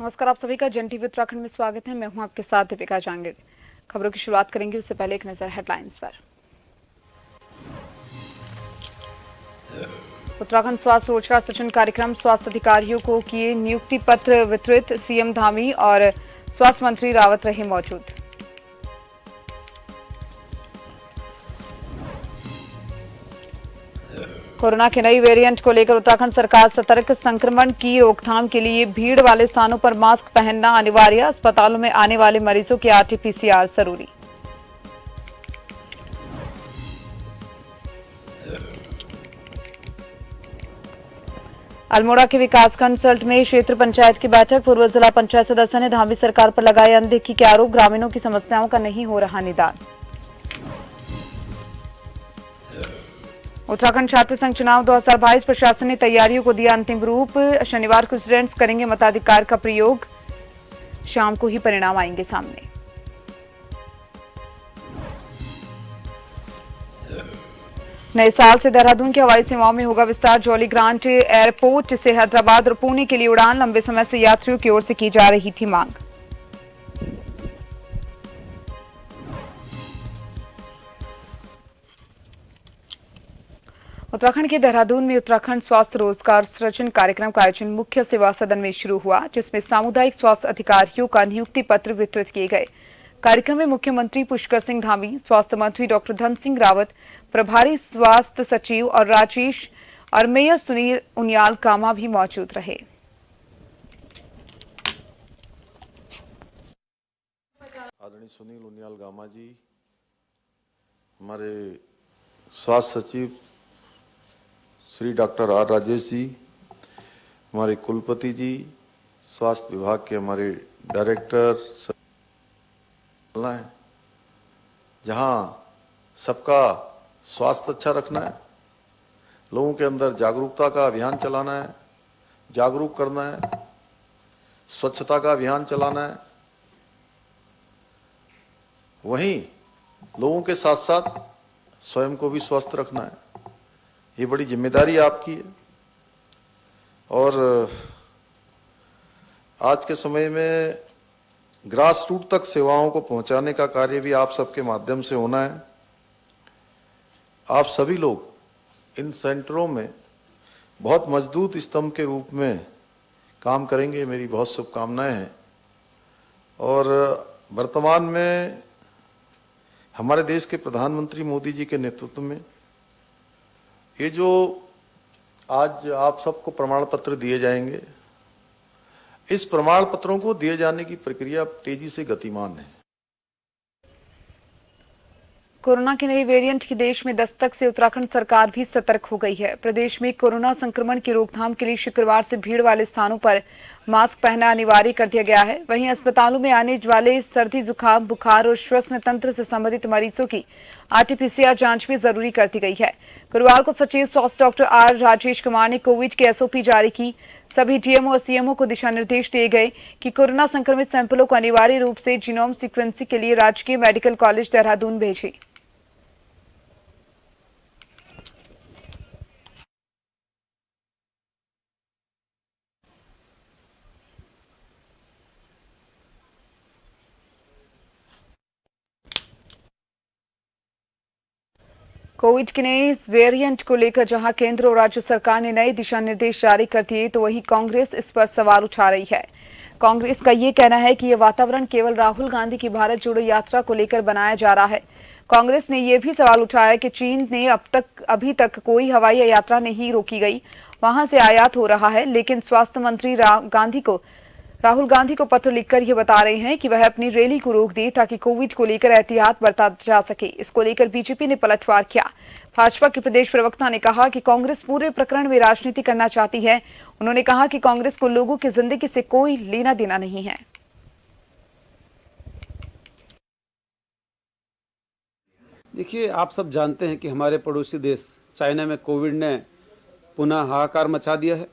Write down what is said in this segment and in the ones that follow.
नमस्कार, आप सभी का जन टीवी उत्तराखंड में स्वागत है। मैं हूं आपके साथ दीपिका जांगड़। खबरों की शुरुआत करेंगे उससे पहले एक नजर हेडलाइंस पर। उत्तराखंड स्वास्थ्य रोजगार सृजन कार्यक्रम, स्वास्थ्य अधिकारियों को किए नियुक्ति पत्र वितरित। सीएम धामी और स्वास्थ्य मंत्री रावत रहे मौजूद। कोरोना के नई वेरिएंट को लेकर उत्तराखंड सरकार सतर्क। संक्रमण की रोकथाम के लिए भीड़ वाले स्थानों पर मास्क पहनना अनिवार्य। अस्पतालों में आने वाले मरीजों की आरटी-पीसीआर जरूरी। अल्मोड़ा के विकासखंड सल्ट में क्षेत्र पंचायत की बैठक। पूर्व जिला पंचायत सदस्य ने धामी सरकार पर लगाए अनदेखी के आरोप। ग्रामीणों की समस्याओं का नहीं हो रहा निदान। उत्तराखंड छात्र संघ चुनाव 2022, प्रशासन ने तैयारियों को दिया अंतिम रूप। शनिवार को स्टूडेंट्स करेंगे मताधिकार का प्रयोग। शाम को ही परिणाम आएंगे सामने। नए साल से देहरादून की हवाई सेवाओं में होगा विस्तार। जॉली ग्रांट एयरपोर्ट से हैदराबाद और पुणे के लिए उड़ान। लंबे समय से यात्रियों की ओर से की जा रही थी मांग। उत्तराखंड के देहरादून में उत्तराखंड स्वास्थ्य रोजगार सृजन कार्यक्रम का आयोजन मुख्य सेवा सदन में शुरू हुआ, जिसमें सामुदायिक स्वास्थ्य अधिकारियों का नियुक्ति पत्र वितरित किए गए। कार्यक्रम में मुख्यमंत्री पुष्कर सिंह धामी, स्वास्थ्य मंत्री डॉक्टर धन सिंह रावत, प्रभारी स्वास्थ्य सचिव और राजेश और मेयर सुनील उनियाल कामा भी मौजूद रहे। आदरणीय सुनील उनियाल गामा जी, हमारे स्वास्थ्य सचिव श्री डॉक्टर आर राजेश जी, हमारे कुलपति जी, स्वास्थ्य विभाग के हमारे डायरेक्टर है, जहां सबका स्वास्थ्य अच्छा रखना है, लोगों के अंदर जागरूकता का अभियान चलाना है, जागरूक करना है, स्वच्छता का अभियान चलाना है, वहीं लोगों के साथ साथ स्वयं को भी स्वस्थ रखना है। ये बड़ी जिम्मेदारी आपकी है। और आज के समय में ग्रास रूट तक सेवाओं को पहुंचाने का कार्य भी आप सबके माध्यम से होना है। आप सभी लोग इन सेंटरों में बहुत मजबूत स्तंभ के रूप में काम करेंगे, मेरी बहुत शुभकामनाएं हैं। और वर्तमान में हमारे देश के प्रधानमंत्री मोदी जी के नेतृत्व में ये जो आज आप सबको प्रमाण पत्र दिए जाएंगे, इस प्रमाण पत्रों को दिए जाने की प्रक्रिया तेजी से गतिमान है। कोरोना के नए वेरिएंट की देश में दस्तक से उत्तराखंड सरकार भी सतर्क हो गई है। प्रदेश में कोरोना संक्रमण की रोकथाम के लिए शुक्रवार से भीड़ वाले स्थानों पर मास्क पहनना अनिवार्य कर दिया गया है। वहीं अस्पतालों में आने वाले सर्दी, जुकाम, बुखार और श्वसन तंत्र से संबंधित मरीजों की आरटी-पीसीआर जांच भी जरूरी कर दी गई है। गुरुवार को सचिव स्वास्थ्य डॉक्टर आर राजेश कुमार ने कोविड की एसओपी जारी की। सभी डीएमओ और सीएमओ को दिशा निर्देश दिए गए कि कोरोना संक्रमित सैंपलों को अनिवार्य रूप से जीनोम सीक्वेंसिंग के लिए राजकीय मेडिकल कॉलेज देहरादून भेजें। कोविड के नए वेरिएंट को लेकर जहां केंद्र और राज्य सरकार ने नए दिशा निर्देश जारी कर दिए, तो वहीं कांग्रेस इस पर सवाल उठा रही है। कांग्रेस का ये कहना है कि यह वातावरण केवल राहुल गांधी की भारत जोड़ो यात्रा को लेकर बनाया जा रहा है। कांग्रेस ने यह भी सवाल उठाया कि चीन ने अभी तक कोई हवाई यात्रा नहीं रोकी गई, वहां से आयात हो रहा है। लेकिन स्वास्थ्य मंत्री राहुल गांधी को पत्र लिखकर यह बता रहे हैं कि वह अपनी रैली को रोक दे ताकि कोविड को लेकर एहतियात बरता जा सके। इसको लेकर बीजेपी ने पलटवार किया। भाजपा के प्रदेश प्रवक्ता ने कहा कि कांग्रेस पूरे प्रकरण में राजनीति करना चाहती है। उन्होंने कहा कि कांग्रेस को लोगों की जिंदगी से कोई लेना देना नहीं है। देखिए, आप सब जानते हैं कि हमारे पड़ोसी देश चाइना में कोविड ने पुनः हाहाकार मचा दिया है।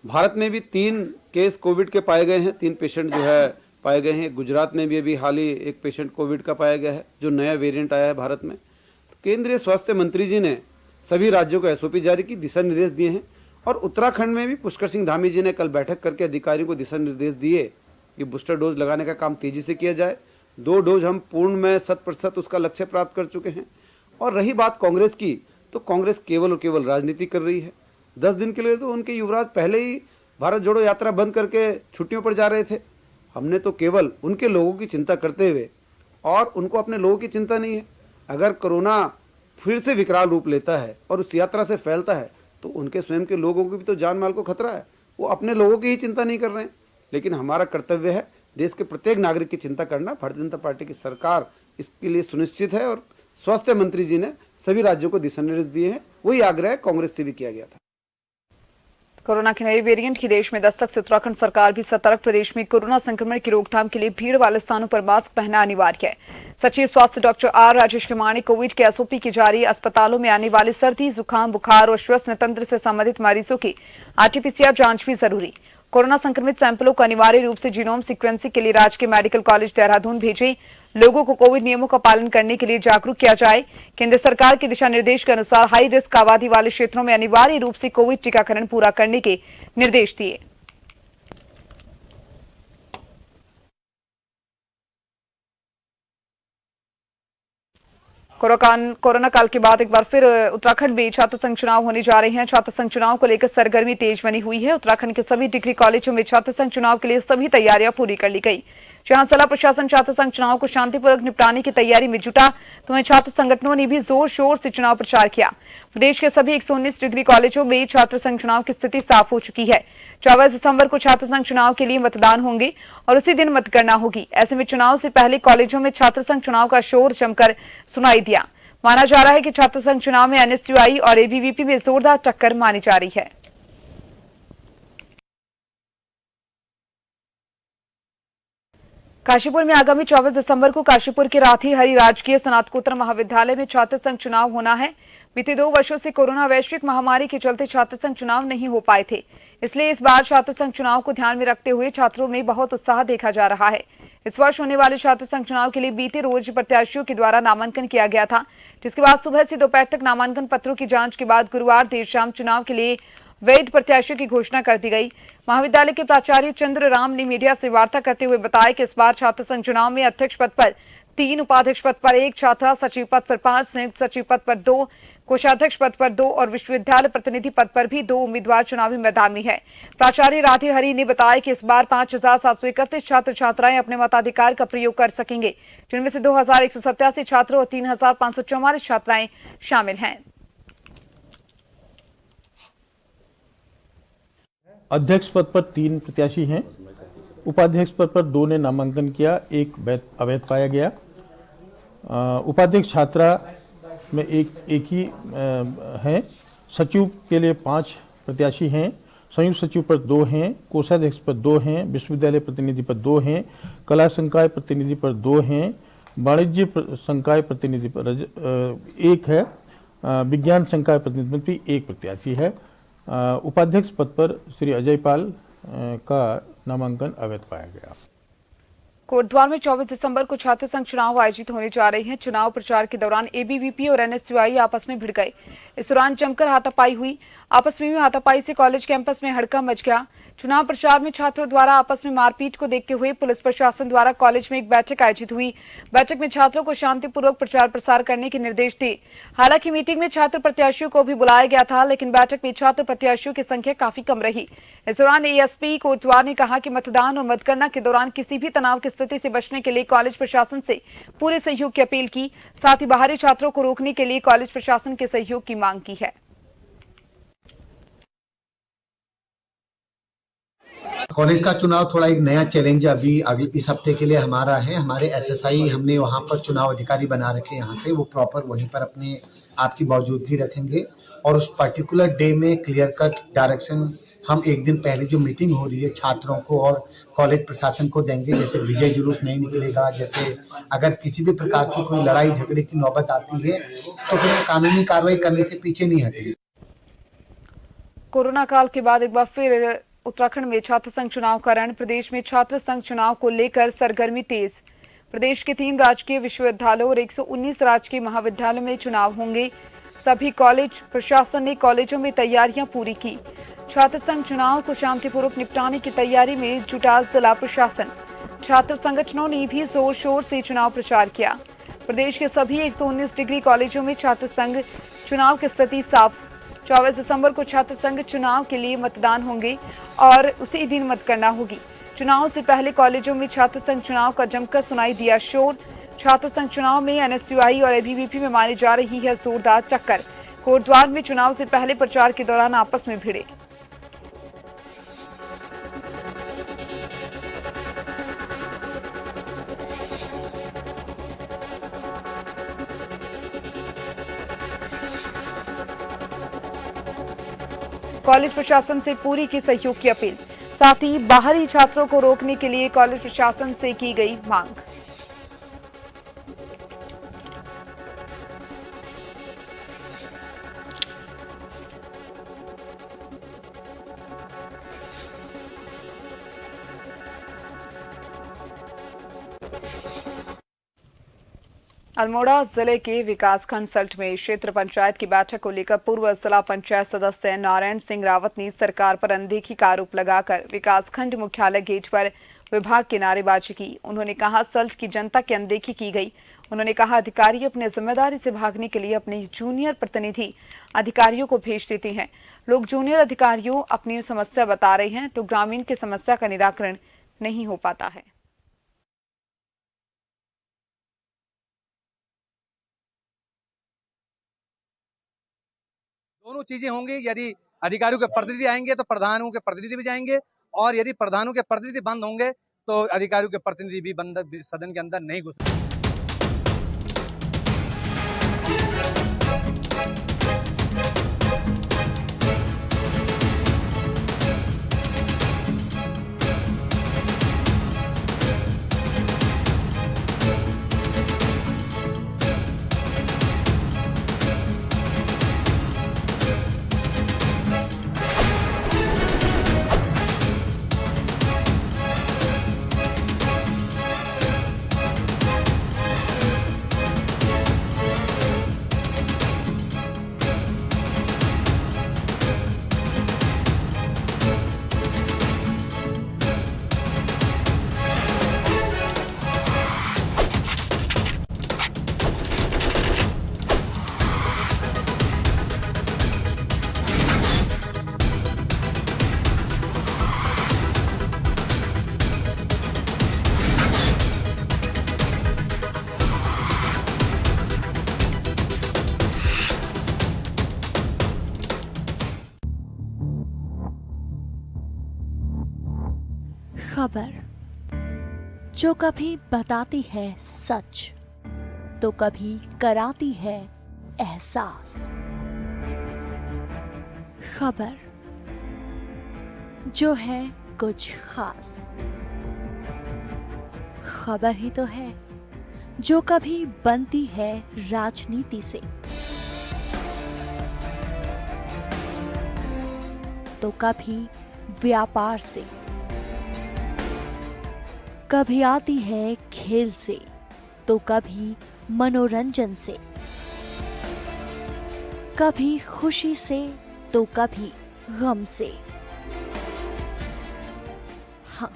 भारत में भी 3 केस कोविड के पाए गए हैं, 3 पेशेंट जो है पाए गए हैं। गुजरात में भी अभी हाल ही एक पेशेंट कोविड का पाया गया है, जो नया वेरिएंट आया है भारत में। तो केंद्रीय स्वास्थ्य मंत्री जी ने सभी राज्यों को एसओपी जारी की, दिशा निर्देश दिए हैं और उत्तराखंड में भी पुष्कर सिंह धामी जी ने कल बैठक करके अधिकारियों को दिशा निर्देश दिए कि बूस्टर डोज लगाने का काम तेजी से किया जाए। 2 डोज हम पूर्ण में 100% उसका लक्ष्य प्राप्त कर चुके हैं। और रही बात कांग्रेस की, तो कांग्रेस केवल और केवल राजनीति कर रही है। 10 दिन के लिए तो उनके युवराज पहले ही भारत जोड़ो यात्रा बंद करके छुट्टियों पर जा रहे थे। हमने तो केवल उनके लोगों की चिंता करते हुए, और उनको अपने लोगों की चिंता नहीं है। अगर कोरोना फिर से विकराल रूप लेता है और उस यात्रा से फैलता है तो उनके स्वयं के लोगों की भी तो जान माल को खतरा है। वो अपने लोगों की ही चिंता नहीं कर रहे हैं। लेकिन हमारा कर्तव्य है देश के प्रत्येक नागरिक की चिंता करना। भारतीय जनता पार्टी की सरकार इसके लिए सुनिश्चित है और स्वास्थ्य मंत्री जी ने सभी राज्यों को दिशा निर्देश दिए हैं। वही आग्रह कांग्रेस से भी किया गया था। कोरोना के नए वेरिएंट की देश में दस्तक से उत्तराखंड सरकार भी सतर्क। प्रदेश में कोरोना संक्रमण की रोकथाम के लिए भीड़ वाले स्थानों पर मास्क पहनना अनिवार्य है। सचिव स्वास्थ्य डॉक्टर आर राजेश कुमार ने कोविड के एसओपी की जारी अस्पतालों में आने वाले सर्दी, जुकाम, बुखार और श्वसन तंत्र से संबंधित मरीजों की आरटीपीसीआर जांच भी जरूरी। कोरोना संक्रमित सैंपलों को अनिवार्य रूप से जीनोम सीक्वेंसिंग के लिए राजकीय मेडिकल कॉलेज देहरादून भेजें। लोगों को कोविड नियमों का पालन करने के लिए जागरूक किया जाए। केंद्र सरकार के दिशा निर्देश के अनुसार हाई रिस्क आबादी वाले क्षेत्रों में अनिवार्य रूप से कोविड टीकाकरण पूरा करने के निर्देश दिए। कोरोना काल के बाद एक बार फिर उत्तराखंड में छात्र संघ चुनाव होने जा रहे हैं। छात्र संघ चुनाव को लेकर सरगर्मी तेज बनी हुई है। उत्तराखंड के सभी डिग्री कॉलेजों में छात्र संघ चुनाव के लिए सभी तैयारियां पूरी कर ली गई। जहां जिला प्रशासन छात्र संघ चुनाव को शांतिपूर्वक निपटाने की तैयारी में जुटा, तो वहीं छात्र संगठनों ने भी जोर शोर से चुनाव प्रचार किया। प्रदेश के सभी 119 डिग्री कॉलेजों में छात्र संघ चुनाव की स्थिति साफ हो चुकी है। 24 दिसंबर को छात्र संघ चुनाव के लिए मतदान होंगे और उसी दिन मतगणना होगी। ऐसे में चुनाव से पहले कॉलेजों में छात्र संघ चुनाव का शोर जमकर सुनाई दिया। माना जा रहा है कि छात्र संघ चुनाव में एनएसयूआई और एबीवीपी में जोरदार टक्कर मानी जा रही है। काशीपुर में आगामी 24 दिसंबर को काशीपुर के राठी हरि राजकीय स्नातकोत्तर महाविद्यालय में छात्र संघ चुनाव होना है। बीते 2 वर्षों से कोरोना वैश्विक महामारी के चलते छात्र संघ चुनाव नहीं हो पाए थे, इसलिए इस बार छात्र संघ चुनाव को ध्यान में रखते हुए छात्रों में बहुत उत्साह देखा जा रहा है। इस वर्ष होने वाले छात्र संघ चुनाव के लिए बीते रोज प्रत्याशियों के द्वारा नामांकन किया गया था, जिसके बाद सुबह से दोपहर तक नामांकन पत्रों की जांच के बाद गुरुवार देर शाम चुनाव के लिए वैध प्रत्याशियों की घोषणा कर दी गई। महाविद्यालय के प्राचार्य चंद्र राम ने मीडिया से वार्ता करते हुए बताया कि इस बार छात्र संघ चुनाव में अध्यक्ष पद पर 3, उपाध्यक्ष पद पर 1, छात्रा सचिव पद पर 5, संयुक्त सचिव पद पर 2, कोषाध्यक्ष पद पर 2 और विश्वविद्यालय प्रतिनिधि पद पर भी 2 उम्मीदवार चुनावी मैदान में है। प्राचार्य राठी हरि ने बताया कि इस बार 5731 छात्र छात्राएं अपने मताधिकार का प्रयोग कर सकेंगे, जिनमें से 2187 छात्र और 3544 छात्राएं शामिल हैं। अध्यक्ष पद पर 3 प्रत्याशी हैं। उपाध्यक्ष पद पर 2 ने नामांकन किया, 1 अवैध पाया गया। उपाध्यक्ष छात्रा में एक ही है। सचिव के लिए 5 प्रत्याशी हैं। संयुक्त सचिव पर 2 हैं। कोषाध्यक्ष पर 2 हैं। विश्वविद्यालय प्रतिनिधि पर 2 हैं। कला संकाय प्रतिनिधि पर 2 हैं। वाणिज्य संकाय प्रतिनिधि पर 1 है। विज्ञान संकाय प्रतिनिधि पर भी 1 प्रत्याशी है। उपाध्यक्ष पद पर श्री अजय पाल का नामांकन अवैध पाया गया। कोटद्वार में 24 दिसंबर को छात्र संघ चुनाव आयोजित होने जा रहे हैं। चुनाव प्रचार के दौरान एबीवीपी और एनएसयूआई आपस में भिड़ गए। इस दौरान जमकर हाथापाई हुई। आपस में हुई हाथापाई से कॉलेज कैंपस में हड़कंप मच गया। चुनाव प्रचार में छात्रों द्वारा आपस में मारपीट को देखते हुए पुलिस प्रशासन द्वारा कॉलेज में एक बैठक आयोजित हुई। बैठक में छात्रों को शांतिपूर्वक प्रचार प्रसार करने के निर्देश दिए। हालांकि मीटिंग में छात्र प्रत्याशियों को भी बुलाया गया था, लेकिन बैठक में छात्र प्रत्याशियों की संख्या काफी कम रही। इस दौरान एएसपी कोटद्वार ने कहा कि मतदान और मतगणना के दौरान किसी भी तनाव की स्थिति से बचने के लिए कॉलेज प्रशासन से पूरे सहयोग की अपील की। साथ ही बाहरी छात्रों को रोकने के लिए कॉलेज प्रशासन के सहयोग की मांग की है। कॉलेज का चुनाव थोड़ा एक नया चैलेंज अभी इस हफ्ते के लिए हमारा है। हमारे एसएसआई हमने वहाँ पर चुनाव अधिकारी बना रखे यहाँ से, वो प्रॉपर वहीं पर अपने आपकी मौजूदगी रखेंगे और उस पर्टिकुलर डे में क्लियर कट डायरेक्शन हम एक दिन पहले जो मीटिंग हो रही है छात्रों को और कॉलेज प्रशासन को देंगे। जैसे विजय जुलूस नहीं निकलेगा, जैसे अगर किसी भी प्रकार की कोई लड़ाई झगड़े की नौबत आती है तो फिर कानूनी कार्रवाई करने से पीछे नहीं हटेगी। कोरोना काल के बाद एक बार फिर उत्तराखंड में छात्र संघ चुनाव का रण। प्रदेश में छात्र संघ चुनाव को लेकर सरगर्मी तेज। प्रदेश के 3 राजकीय विश्वविद्यालयों और 119 राजकीय महाविद्यालयों में चुनाव होंगे। सभी कॉलेज प्रशासन ने कॉलेजों में तैयारियां पूरी की। छात्र संघ चुनाव को शांतिपूर्वक निपटाने की तैयारी में जुटा जिला प्रशासन। छात्र संगठनों ने भी जोर शोर से चुनाव प्रचार किया। प्रदेश के सभी 119 डिग्री कॉलेजों में छात्र संघ चुनाव की स्थिति साफ। 24 दिसंबर को छात्र संघ चुनाव के लिए मतदान होंगे और उसी दिन मतगणना होगी। चुनाव से पहले कॉलेजों में छात्र संघ चुनाव का जमकर सुनाई दिया शोर। छात्र संघ चुनाव में एनएसयूआई और एबीवीपी में मानी जा रही है जोरदार टक्कर। कोटद्वार में चुनाव से पहले प्रचार के दौरान आपस में भिड़े। कॉलेज प्रशासन से पूरी की सहयोग की अपील। साथ ही बाहरी छात्रों को रोकने के लिए कॉलेज प्रशासन से की गई मांग। अल्मोड़ा जिले के विकासखंड सल्ट में क्षेत्र पंचायत की बैठक को लेकर पूर्व जिला पंचायत सदस्य नारायण सिंह रावत ने सरकार पर अनदेखी का आरोप लगाकर विकासखंड मुख्यालय गेट पर विभाग की नारेबाजी की। उन्होंने कहा सल्ट की जनता की अनदेखी की गई। उन्होंने कहा अधिकारी अपने जिम्मेदारी से भागने के लिए अपने जूनियर प्रतिनिधि अधिकारियों को भेज देते हैं। लोग जूनियर अधिकारियों अपनी समस्या बता रहे हैं तो ग्रामीण की समस्या का निराकरण नहीं हो पाता है। दोनों चीजें होंगी। यदि अधिकारियों के प्रतिनिधि आएंगे तो प्रधानों के प्रतिनिधि भी जाएंगे, और यदि प्रधानों के प्रतिनिधि बंद होंगे तो अधिकारियों के प्रतिनिधि भी सदन के अंदर नहीं घुस। खबर जो कभी बताती है सच तो कभी कराती है एहसास। खबर जो है कुछ खास। खबर ही तो है जो कभी बनती है राजनीति से तो कभी व्यापार से, कभी आती है खेल से तो कभी मनोरंजन से, कभी खुशी से तो कभी गम से। हाँ,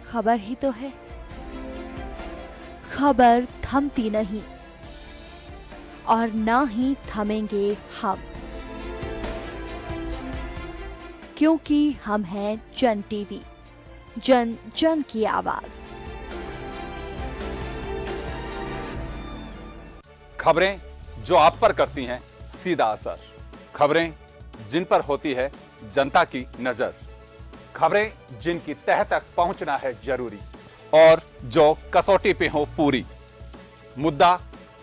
खबर ही तो है। खबर थमती नहीं और ना ही थमेंगे हम, क्योंकि हम हैं जन टीवी, जन जन की आवाज। खबरें जो आप पर करती हैं सीधा असर, खबरें जिन पर होती है जनता की नजर, खबरें जिनकी तह तक पहुंचना है जरूरी और जो कसौटी पे हो पूरी। मुद्दा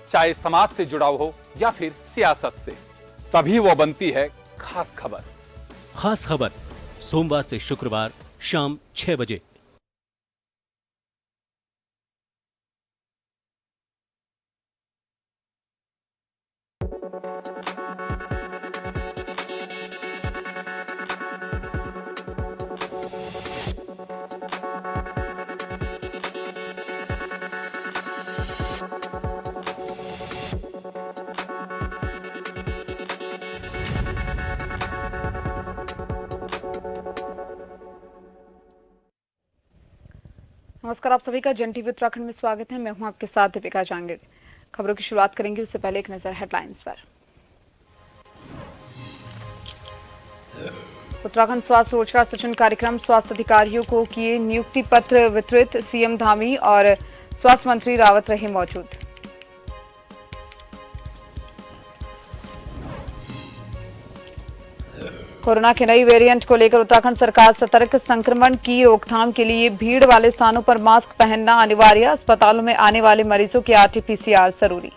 चाहे समाज से जुड़ा हो या फिर सियासत से, तभी वो बनती है खास खबर। खास खबर सोमवार से शुक्रवार शाम 6 बजे। नमस्कार, आप सभी का जन टीवी उत्तराखंड में स्वागत है। मैं हूं आपके साथ दीपिका जांगड़। खबरों की शुरुआत करेंगे, उससे पहले एक नजर हेडलाइंस पर। उत्तराखंड स्वास्थ्य रोजगार सृजन कार्यक्रम, स्वास्थ्य अधिकारियों को किए नियुक्ति पत्र वितरित। सीएम धामी और स्वास्थ्य मंत्री रावत रहे मौजूद। कोरोना के नई वेरिएंट को लेकर उत्तराखंड सरकार सतर्क। संक्रमण की रोकथाम के लिए भीड़ वाले स्थानों पर मास्क पहनना अनिवार्य। अस्पतालों में आने वाले मरीजों की आरटी-पीसीआर जरूरी।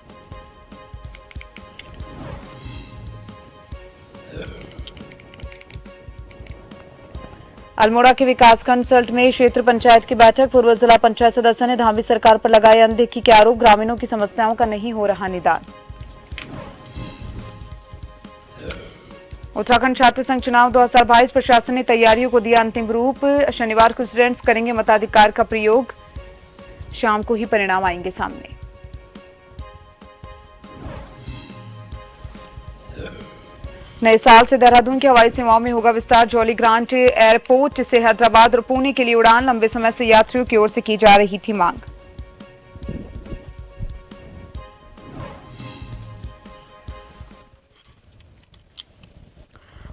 अल्मोड़ा के विकासखंड सल्ट में क्षेत्र पंचायत की बैठक। पूर्व जिला पंचायत सदस्य ने धामी सरकार पर लगाए अनदेखी के आरोप। ग्रामीणों की समस्याओं का नहीं हो रहा निदान। उत्तराखंड छात्र संघ चुनाव 2022, प्रशासन ने तैयारियों को दिया अंतिम रूप। शनिवार को स्टूडेंट्स करेंगे मताधिकार का प्रयोग। शाम को ही परिणाम आएंगे सामने। नए साल से देहरादून की हवाई सेवाओं में होगा विस्तार। जौली ग्रांट एयरपोर्ट से हैदराबाद और पुणे के लिए उड़ान। लंबे समय से यात्रियों की ओर से की जा रही थी मांग।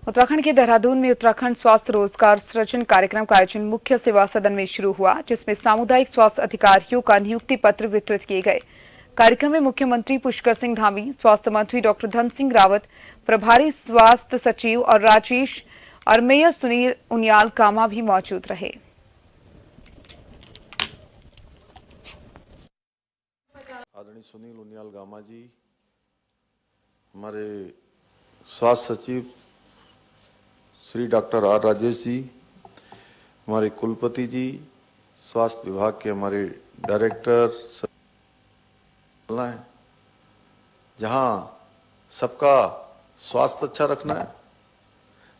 उत्तराखंड के देहरादून में उत्तराखंड स्वास्थ्य रोजगार सृजन कार्यक्रम का आयोजन मुख्य सेवा सदन में शुरू हुआ, जिसमें सामुदायिक स्वास्थ्य अधिकारियों का नियुक्ति पत्र वितरित किए गए। कार्यक्रम में मुख्यमंत्री पुष्कर सिंह धामी, स्वास्थ्य मंत्री डॉक्टर धन सिंह रावत, प्रभारी स्वास्थ्य सचिव और राजेश और मेयर सुनील उनियाल कामा भी मौजूद रहे। आदरणीय सुनील उनियाल गामा जी, हमारे स्वास्थ्य सचिव श्री डॉक्टर आर राजेश जी, हमारे कुलपति जी, स्वास्थ्य विभाग के हमारे डायरेक्टर है, जहां सबका स्वास्थ्य अच्छा रखना है,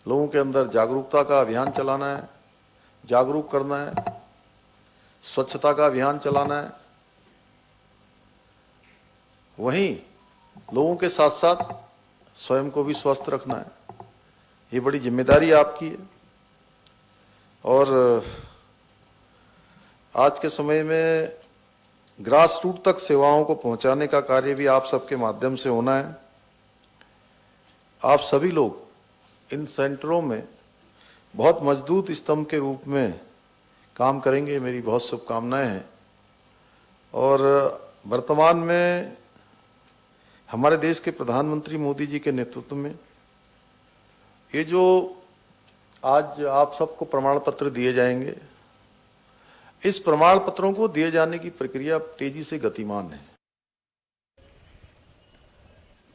लोगों के अंदर जागरूकता का अभियान चलाना है, जागरूक करना है, स्वच्छता का अभियान चलाना है, वहीं लोगों के साथ साथ स्वयं को भी स्वस्थ रखना है। ये बड़ी जिम्मेदारी आपकी है। और आज के समय में ग्रास रूट तक सेवाओं को पहुंचाने का कार्य भी आप सबके माध्यम से होना है। आप सभी लोग इन सेंटरों में बहुत मजबूत स्तंभ के रूप में काम करेंगे, मेरी बहुत शुभकामनाएं हैं। और वर्तमान में हमारे देश के प्रधानमंत्री मोदी जी के नेतृत्व में ये जो आज आप सबको प्रमाण पत्र दिए जाएंगे, इस प्रमाण पत्रों को दिए जाने की प्रक्रिया तेजी से गतिमान है।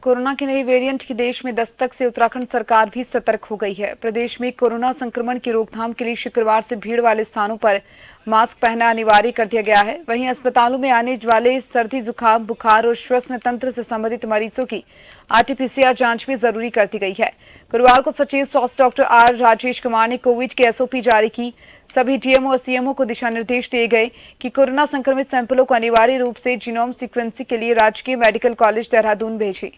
कोरोना के नए वेरिएंट की देश में दस्तक से उत्तराखंड सरकार भी सतर्क हो गई है। प्रदेश में कोरोना संक्रमण की रोकथाम के लिए शुक्रवार से भीड़ वाले स्थानों पर मास्क पहनना अनिवार्य कर दिया गया है। वहीं अस्पतालों में आने वाले सर्दी, जुकाम, बुखार और श्वसन तंत्र से संबंधित मरीजों की आरटी-पीसीआर जांच भी जरूरी कर दी गई है। गुरुवार को सचिव स्वास्थ्य डॉक्टर आर राजेश कुमार ने कोविड की एसओपी जारी की। सभी डीएमओ और सीएमओ को दिशा निर्देश दिए गए कि कोरोना संक्रमित सैंपलों को अनिवार्य रूप से जीनोम सीक्वेंसिंग के लिए राजकीय मेडिकल कॉलेज देहरादून भेजें।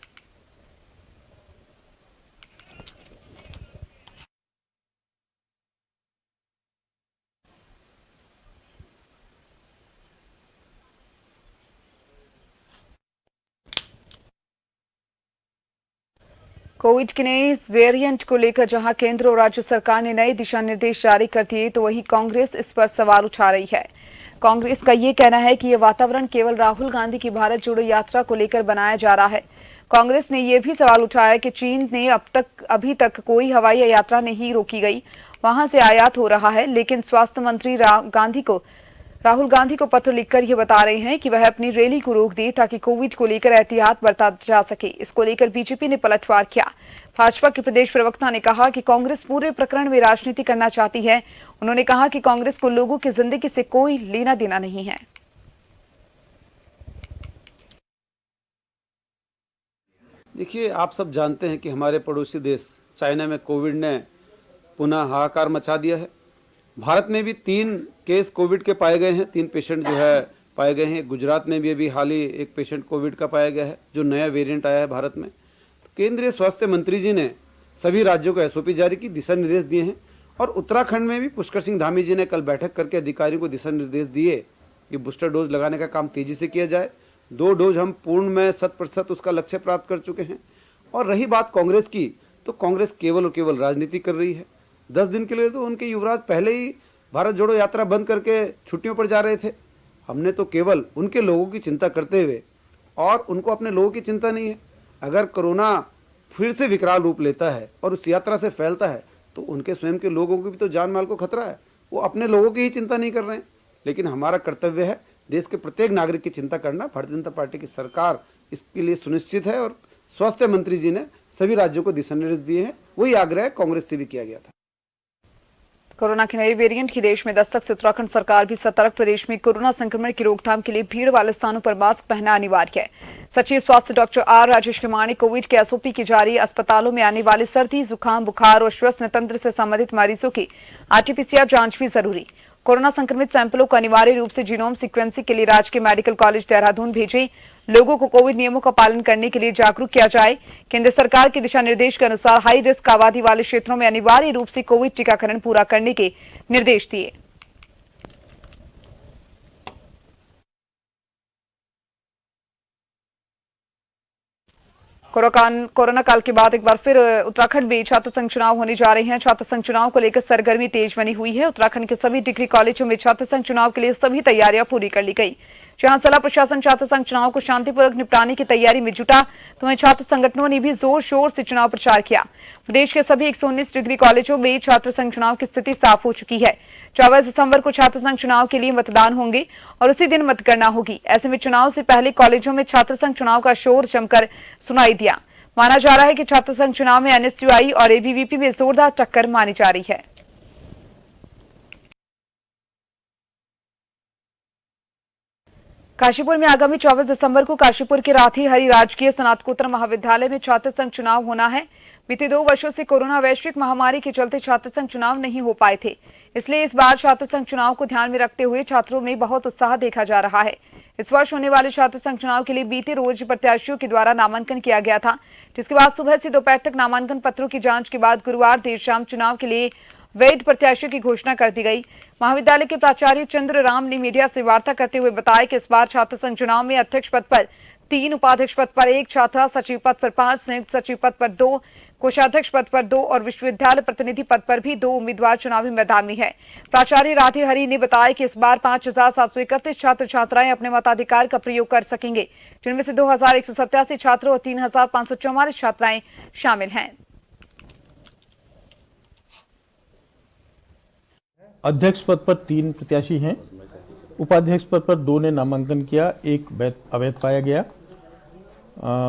कोविड के नए वेरिएंट को लेकर जहां केंद्र और राज्य सरकार ने नए दिशा निर्देश जारी कर दिए, तो वहीं कांग्रेस इस पर सवाल उठा रही है। कांग्रेस का ये कहना है कि यह वातावरण केवल राहुल गांधी की भारत जोड़ो यात्रा को लेकर बनाया जा रहा है। कांग्रेस ने यह भी सवाल उठाया कि चीन ने अभी तक कोई हवाई यात्रा नहीं रोकी गई, वहां से आयात हो रहा है, लेकिन स्वास्थ्य मंत्री राहुल गांधी को पत्र लिखकर यह बता रहे हैं कि वह अपनी रैली को रोक दे ताकि कोविड को लेकर एहतियात बरता जा सके। इसको लेकर बीजेपी ने पलटवार किया। भाजपा के प्रदेश प्रवक्ता ने कहा कि कांग्रेस पूरे प्रकरण में राजनीति करना चाहती है। उन्होंने कहा कि कांग्रेस को लोगों की जिंदगी से कोई लेना देना नहीं है। देखिए, आप सब जानते हैं कि हमारे पड़ोसी देश चाइना में कोविड ने पुनः हाहाकार मचा दिया है। भारत में भी 3 केस कोविड के पाए गए हैं, 3 पेशेंट जो है पाए गए हैं। गुजरात में भी अभी हाल ही एक पेशेंट कोविड का पाया गया है, जो नया वेरिएंट आया है भारत में। तो केंद्रीय स्वास्थ्य मंत्री जी ने सभी राज्यों को एसओपी जारी की, दिशा निर्देश दिए हैं और उत्तराखंड में भी पुष्कर सिंह धामी जी ने कल बैठक करके अधिकारियों को दिशा निर्देश दिए कि बूस्टर डोज लगाने का काम तेजी से किया जाए। 2 डोज हम पूर्ण में 100% उसका लक्ष्य प्राप्त कर चुके हैं। और रही बात कांग्रेस की, तो कांग्रेस केवल और केवल राजनीति कर रही है। 10 दिन के लिए तो उनके युवराज पहले ही भारत जोड़ो यात्रा बंद करके छुट्टियों पर जा रहे थे। हमने तो केवल उनके लोगों की चिंता करते हुए, और उनको अपने लोगों की चिंता नहीं है। अगर कोरोना फिर से विकराल रूप लेता है और उस यात्रा से फैलता है तो उनके स्वयं के लोगों की भी तो जान माल को खतरा है। वो अपने लोगों की ही चिंता नहीं कर रहे हैं। लेकिन हमारा कर्तव्य है देश के प्रत्येक नागरिक की चिंता करना। भारतीय जनता पार्टी की सरकार इसके लिए सुनिश्चित है और स्वास्थ्य मंत्री जी ने सभी राज्यों को दिशा निर्देश दिए हैं। वही आग्रह कांग्रेस से भी किया गया था। कोरोना के नए वेरिएंट की देश में दस्तक से उत्तराखंड सरकार भी सतर्क। प्रदेश में कोरोना संक्रमण की रोकथाम के लिए भीड़ वाले स्थानों पर मास्क पहनना अनिवार्य है। सचिव स्वास्थ्य डॉक्टर आर राजेश कुमार ने कोविड के एसओपी की जारी अस्पतालों में आने वाले सर्दी, जुकाम, बुखार और श्वसन तंत्र से संबंधित मरीजों की आरटी-पीसीआर जांच भी जरूरी। कोरोना संक्रमित सैंपलों को अनिवार्य रूप से जीनोम सीक्वेंसिंग के लिए राजकीय मेडिकल कॉलेज देहरादून भेजें। लोगों को कोविड नियमों का पालन करने के लिए जागरूक किया जाए। केंद्र सरकार के दिशा निर्देश के अनुसार हाई रिस्क आबादी वाले क्षेत्रों में अनिवार्य रूप से कोविड टीकाकरण पूरा करने के निर्देश दिए। कोरोना काल के बाद एक बार फिर उत्तराखंड में छात्र संघ चुनाव होने जा रहे हैं। छात्र संघ चुनाव को लेकर सरगर्मी तेज बनी हुई है। उत्तराखंड के सभी डिग्री कॉलेजों में छात्र संघ चुनाव के लिए सभी तैयारियां पूरी कर ली गई। जहां जिला प्रशासन छात्र संघ चुनाव को शांतिपूर्वक निपटाने की तैयारी में जुटा, तो वहीं छात्र संगठनों ने भी जोर शोर से चुनाव प्रचार किया। प्रदेश के सभी 119 डिग्री कॉलेजों में छात्र संघ चुनाव की स्थिति साफ हो चुकी है। 24 दिसंबर को छात्र संघ चुनाव के लिए मतदान होंगे और उसी दिन मतगणना होगी। ऐसे में चुनाव से पहले कॉलेजों में छात्र संघ चुनाव का शोर जमकर सुनाई दिया। माना जा रहा है कि छात्र संघ चुनाव में एनएसयूआई और एबीवीपी में जोरदार टक्कर मानी जा रही है। काशीपुर में आगामी 24 दिसंबर को काशीपुर के राथी हरि राजकीय स्नातकोत्तर महाविद्यालय में छात्र संघ चुनाव होना है। बीते 2 वर्षों से कोरोना वैश्विक महामारी के चलते छात्र संघ चुनाव नहीं हो पाए थे, इसलिए इस बार छात्र संघ चुनाव को ध्यान में रखते हुए छात्रों में बहुत उत्साह देखा जा रहा है। इस वर्ष होने वाले छात्र संघ चुनाव के लिए बीते रोज प्रत्याशियों के द्वारा नामांकन किया गया था, जिसके बाद सुबह से दोपहर तक नामांकन पत्रों की जांच के बाद गुरुवार देर शाम चुनाव के लिए वैध प्रत्याशियों की घोषणा कर दी गई। महाविद्यालय के प्राचार्य चंद्र राम ने मीडिया से वार्ता करते हुए बताया कि इस बार छात्र संघ चुनाव में अध्यक्ष पद पर 3, उपाध्यक्ष पद पर 1, छात्रा सचिव पद पर 5, संयुक्त सचिव पद पर 2, कोषाध्यक्ष पद पर 2 और विश्वविद्यालय प्रतिनिधि पद पर भी 2 उम्मीदवार चुनावी मैदान में है। प्राचार्य राधे हरि ने बताया कि इस बार 5,731 छात्र छात्राएं अपने मताधिकार का प्रयोग कर सकेंगे, जिनमें से 2,187 छात्र और 3,544 छात्राएं शामिल हैं। अध्यक्ष पद पर 3 प्रत्याशी हैं। उपाध्यक्ष पद पर 2 ने नामांकन किया, 1 अवैध पाया गया।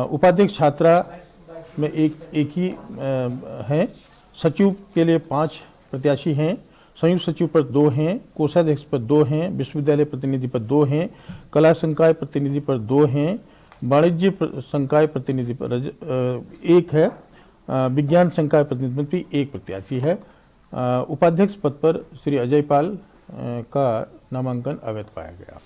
उपाध्यक्ष छात्रा में एक ही है। सचिव के लिए 5 प्रत्याशी हैं। संयुक्त सचिव पर 2 हैं, कोषाध्यक्ष पर 2 हैं, विश्वविद्यालय प्रतिनिधि पर 2 हैं, कला संकाय प्रतिनिधि पर 2 हैं, वाणिज्य संकाय प्रतिनिधि पर 1 है, विज्ञान संकाय प्रतिनिधि पर भी 1 प्रत्याशी है। उपाध्यक्ष पद पर श्री अजय पाल का नामांकन अवैध पाया गया।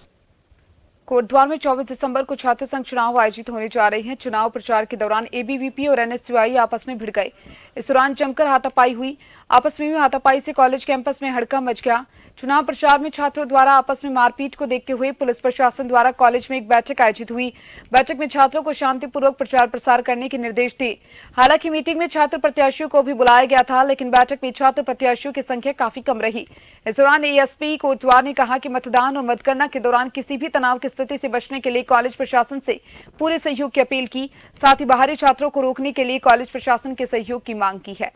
कोटद्वार में 24 दिसंबर को छात्र संघ चुनाव आयोजित होने जा रहे हैं। चुनाव प्रचार के दौरान एबीवीपी और एनएसयूआई आपस में भिड़ गए। इस दौरान जमकर हाथापाई हुई। आपस में हुई हाथापाई से कॉलेज कैंपस में हड़कंप मच गया। चुनाव प्रचार में छात्रों द्वारा आपस में मारपीट को देखते हुए पुलिस प्रशासन द्वारा कॉलेज में एक बैठक आयोजित हुई। बैठक में छात्रों को शांतिपूर्वक प्रचार प्रसार करने के निर्देश दिए। हालांकि मीटिंग में छात्र प्रत्याशियों को भी बुलाया गया था, लेकिन बैठक में छात्र प्रत्याशियों की संख्या काफी कम रही। इस दौरान एएसपी कोटद्वार ने कहा कि मतदान और मतगणना के दौरान किसी भी तनाव की स्थिति से बचने के लिए कॉलेज प्रशासन से पूरे सहयोग की अपील की। साथ ही बाहरी छात्रों को रोकने के लिए कॉलेज प्रशासन के सहयोग की मांग की है।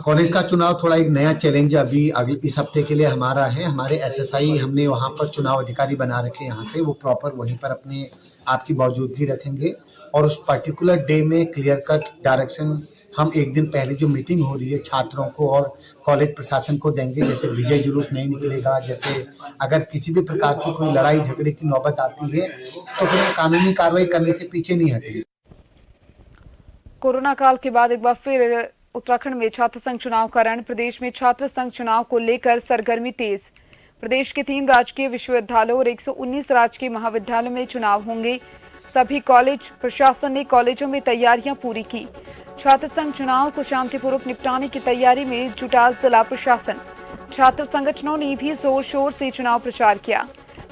कॉलेज का चुनाव थोड़ा एक नया चैलेंज अभी इस हफ्ते के लिए हमारा है। हमारे एसएसआई हमने वहाँ पर चुनाव अधिकारी बना रखे यहाँ से, वो प्रॉपर वहीं पर अपने आपकी मौजूदगी रखेंगे और उस पर्टिकुलर डे में क्लियर कट डायरेक्शन हम एक दिन पहले जो मीटिंग हो रही है छात्रों को और कॉलेज प्रशासन को देंगे। जैसे विजय जुलूस नहीं निकलेगा, जैसे अगर किसी भी प्रकार की कोई लड़ाई झगड़े की नौबत आती है तो फिर कानूनी कार्रवाई करने से पीछे नहीं हटेगी। कोरोना काल के बाद एक बार फिर उत्तराखंड में छात्र संघ चुनाव का रण। प्रदेश में छात्र संघ चुनाव को लेकर सरगर्मी तेज। प्रदेश के 3 राजकीय विश्वविद्यालयों और 119 राजकीय महाविद्यालयों में चुनाव होंगे। सभी कॉलेज प्रशासन ने कॉलेजों में तैयारियां पूरी की। छात्र संघ चुनाव को शांतिपूर्वक निपटाने की तैयारी में जुटा जिला प्रशासन। छात्र संगठनों ने भी जोर शोर से चुनाव प्रचार किया।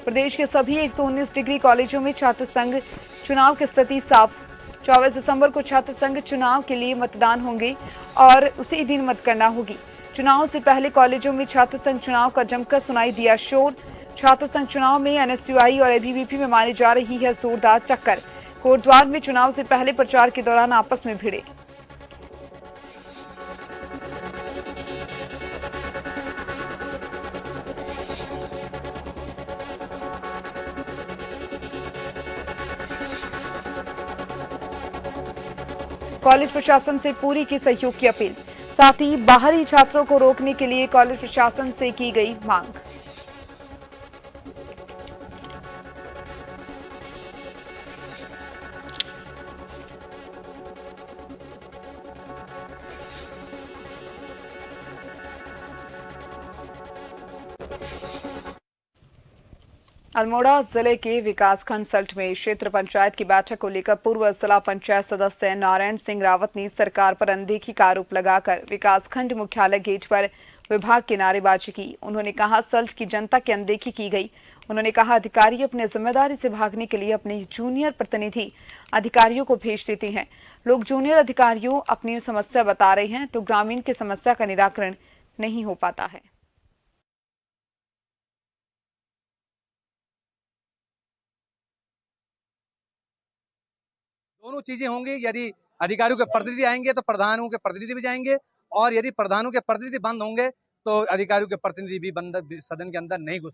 प्रदेश के सभी 119 डिग्री कॉलेजों में छात्र संघ चुनाव की स्थिति साफ। 24 दिसंबर को छात्र संघ चुनाव के लिए मतदान होंगे और उसी दिन मतगणना होगी। चुनाव से पहले कॉलेजों में छात्र संघ चुनाव का जमकर सुनाई दिया शोर। छात्र संघ चुनाव में एनएसयूआई और एबीवीपी में मानी जा रही है जोरदार टक्कर। कोटद्वार में चुनाव से पहले प्रचार के दौरान आपस में भिड़े। कॉलेज प्रशासन से पूरी की सहयोग की अपील। साथ ही बाहरी छात्रों को रोकने के लिए कॉलेज प्रशासन से की गई मांग। अल्मोड़ा जिले के विकासखंड सल्ट में क्षेत्र पंचायत की बैठक को लेकर पूर्व जिला पंचायत सदस्य नारायण सिंह रावत ने सरकार पर अनदेखी का आरोप लगाकर विकासखंड मुख्यालय गेट पर विभाग की नारेबाजी की। उन्होंने कहा सल्ट की जनता की अनदेखी की गई। उन्होंने कहा अधिकारी अपने जिम्मेदारी से भागने के लिए अपने जूनियर प्रतिनिधि अधिकारियों को भेज देते हैं। लोग जूनियर अधिकारियों अपनी समस्या बता रहे हैं तो ग्रामीण की समस्या का निराकरण नहीं हो पाता है। दोनों चीजें होंगी। यदि अधिकारियों के प्रतिनिधि आएंगे तो प्रधानों के प्रतिनिधि भी जाएंगे, और यदि प्रधानों के प्रतिनिधि बंद होंगे तो अधिकारियों के प्रतिनिधि भी बंद सदन के अंदर नहीं घुस